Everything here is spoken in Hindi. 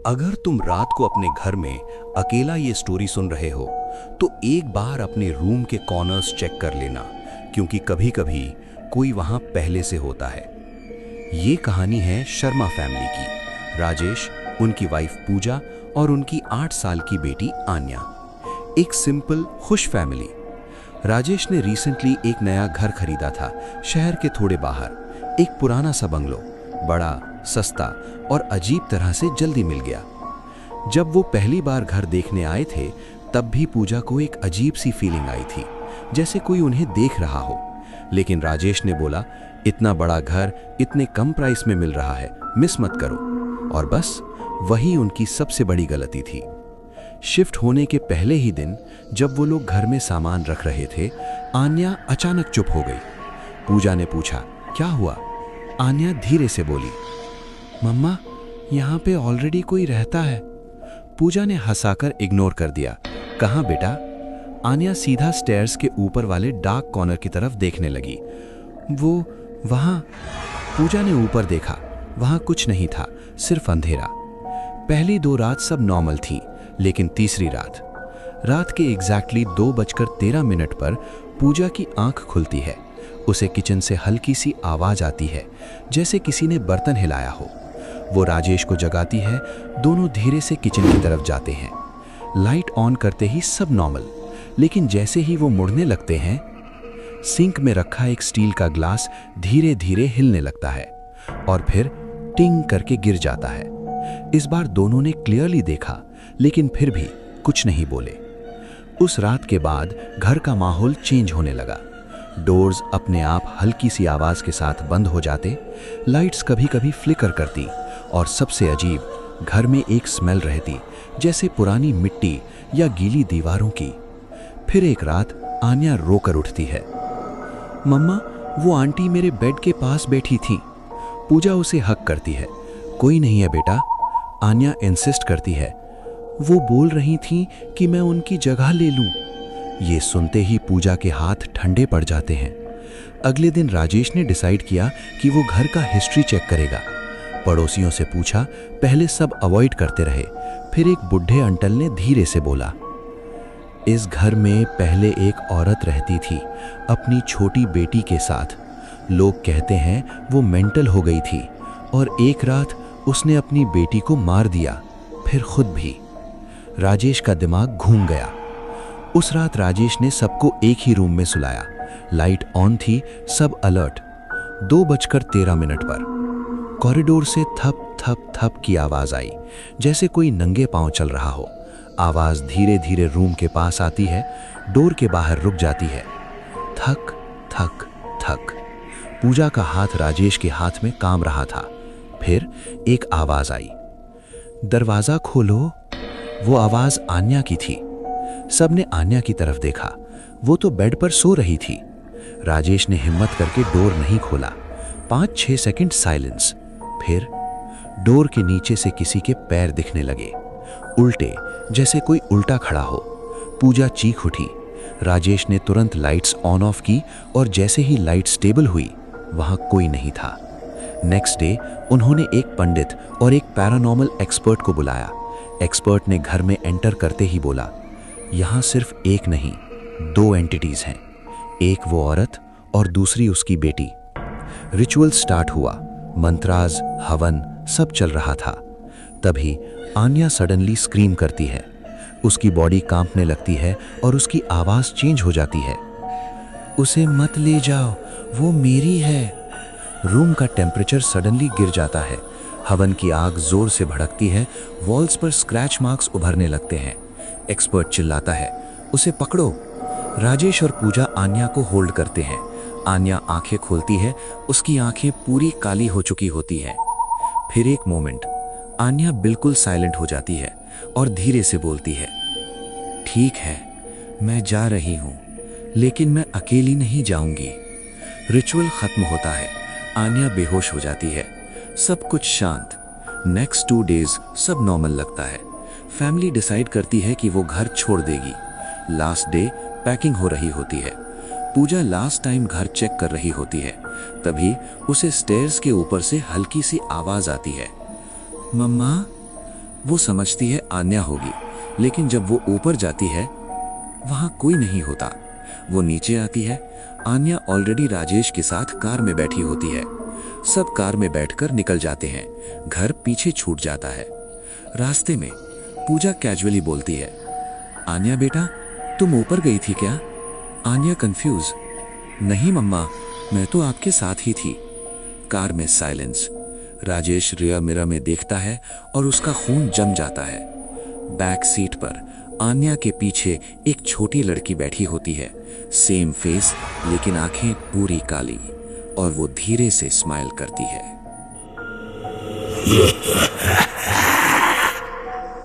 अगर तुम रात को अपने घर में अकेला ये स्टोरी सुन रहे हो तो एक बार अपने रूम के कॉर्नर्स चेक कर लेना, क्योंकि कभी-कभी कोई वहां पहले से होता है। ये कहानी है शर्मा फैमिली की। राजेश, उनकी वाइफ पूजा और उनकी 8 साल की बेटी आन्या। एक सिंपल खुश फैमिली। राजेश ने रिसेंटली एक नया घर खरीदा था, शहर के थोड़े बाहर। एक पुराना सा बंगलो, बड़ा, सस्ता और अजीब तरह से जल्दी मिल गया। जब वो पहली बार घर देखने आए थे तब भी पूजा को एक अजीब सी फीलिंग आई थी, जैसे कोई उन्हें देख रहा हो। लेकिन राजेश ने बोला, इतना बड़ा घर इतने कम प्राइस में मिल रहा है, मिस मत करो। और बस वही उनकी सबसे बड़ी गलती थी। शिफ्ट होने के पहले ही दिन जब वो लोग घर में सामान रख रहे थे, आन्या अचानक चुप हो गई। पूजा ने पूछा, क्या हुआ? आन्या धीरे से बोली, मम्मा, यहाँ पे ऑलरेडी कोई रहता है। पूजा ने हंसाकर इग्नोर कर दिया। कहाँ बेटा? आन्या सीधा स्टेयर्स के ऊपर वाले डार्क कॉर्नर की तरफ देखने लगी। वो वहाँ। पूजा ने ऊपर देखा, वहाँ कुछ नहीं था, सिर्फ अंधेरा। पहली 2 रात सब नॉर्मल थी, लेकिन तीसरी रात के एग्जैक्टली 2:13 पर पूजा की आंख खुलती है। उसे किचन से हल्की सी आवाज आती है, जैसे किसी ने बर्तन हिलाया हो। वो राजेश को जगाती है। दोनों धीरे से किचन की तरफ जाते हैं। लाइट ऑन करते ही सब नॉर्मल, लेकिन जैसे ही वो मुड़ने लगते हैं, सिंक में रखा एक स्टील का ग्लास धीरे धीरे हिलने लगता है और फिर टिंग करके गिर जाता है। इस बार दोनों ने क्लियरली देखा, लेकिन फिर भी कुछ नहीं बोले। उस रात के बाद घर का माहौल चेंज होने लगा। डोर्स अपने आप हल्की सी आवाज के साथ बंद हो जाते, लाइट्स कभी कभी फ्लिकर करती, और सबसे अजीब, घर में एक स्मेल रहती, जैसे पुरानी मिट्टी या गीली दीवारों की। फिर एक रात आन्या रोकर उठती है। मम्मा, वो आंटी मेरे बेड के पास बैठी थी। पूजा उसे हक करती है। कोई नहीं है बेटा, आन्या इंसिस्ट करती है। वो बोल रही थी कि मैं उनकी जगह ले लूं। ये सुनते ही पूजा के हाथ ठंडे पड़ जाते हैं। अगले दिन राजेश ने डिसाइड किया कि वो घर का हिस्ट्री चेक करेगा। पड़ोसियों से पूछा, पहले सब अवॉइड करते रहे। फिर एक बुढ़े अंकल ने धीरे से बोला, इस घर में पहले एक औरत रहती थी, अपनी छोटी बेटी के साथ। लोग कहते हैं वो मेंटल हो गई थी और एक रात उसने अपनी बेटी को मार दिया, फिर खुद भी। राजेश का दिमाग घूम गया। उस रात राजेश ने सबको एक ही रूम में सुलाया। लाइट ऑन थी, सब अलर्ट। 2:13 पर कॉरिडोर से थप थप थप की आवाज आई, जैसे कोई नंगे पांव चल रहा हो। आवाज धीरे धीरे रूम के पास आती है, डोर के बाहर रुक जाती है। थक थक थक। पूजा का हाथ राजेश के हाथ में काम रहा था। फिर एक आवाज आई, दरवाजा खोलो। वो आवाज आन्या की थी। सबने आन्या की तरफ देखा। वो तो बेड पर सो रही थी। राजेश ने हिम्मत करके डोर नहीं खोला। 5-6 सेकंड साइलेंस। फिर डोर के नीचे से किसी के पैर दिखने लगे, उल्टे, जैसे कोई उल्टा खड़ा हो। पूजा चीख उठी। राजेश ने तुरंत लाइट्स ऑन ऑफ की और जैसे ही लाइट स्टेबल हुई, वहां कोई नहीं था। नेक्स्ट डे उन्होंने एक पंडित और एक पैरानॉर्मल एक्सपर्ट को बुलाया। एक्सपर्ट ने घर में एंटर करते ही बोला, यहाँ सिर्फ एक नहीं, 2 एंटिटीज हैं। एक वो औरत और दूसरी उसकी बेटी। रिचुअल स्टार्ट हुआ। मंत्राज, हवन सब चल रहा था। तभी आन्या सडनली स्क्रीम करती है। उसकी बॉडी कांपने लगती है और उसकी आवाज चेंज हो जाती है। उसे मत ले जाओ, वो मेरी है। रूम का टेम्परेचर सडनली गिर जाता है। हवन की आग जोर से भड़कती है। वॉल्स पर स्क्रैच मार्क्स उभरने लगते हैं। एक्सपर्ट चिल्लाता है, उसे पकड़ो। राजेश और पूजा आन्या को होल्ड करते हैं। आन्या आंखें खोलती है। उसकी आंखें पूरी काली हो चुकी होती हैं। फिर एक मोमेंट, आन्या बिल्कुल साइलेंट हो जाती है और धीरे से बोलती है, ठीक है, मैं जा रही हूं, लेकिन मैं अकेली नहीं जाऊंगी। रिचुअल खत्म होता है। आन्या बेहोश हो जाती है। सब कुछ शांत। नेक्स्ट 2 डेज सब नॉर्मल लगता है। फैमिली डिसाइड करती है कि वो घर छोड़ देगी। लास्ट डे पैकिंग हो रही होती है। पूजा लास्ट टाइम घर चेक कर रही होती है। तभी उसे स्टेयर्स के ऊपर से हल्की सी आवाज आती है, मम्मा। वो समझती है आन्या होगी, लेकिन जब वो ऊपर जाती है वहां कोई नहीं होता। वो नीचे आती है, आन्या ऑलरेडी राजेश के साथ कार में बैठी होती है। सब कार में बैठकर निकल जाते हैं। घर पीछे छूट जाता है। रास्ते में पूजा कैजुअली बोलती है, आन्या बेटा तुम ऊपर गई थी क्या? आन्या कंफ्यूज, नहीं मम्मा, मैं तो आपके साथ ही थी। कार में साइलेंस। राजेश रियर मिरर में देखता है और उसका खून जम जाता है। बैक सीट पर आन्या के पीछे एक छोटी लड़की बैठी होती है। सेम फेस, लेकिन आंखें पूरी काली, और वो धीरे से स्माइल करती है।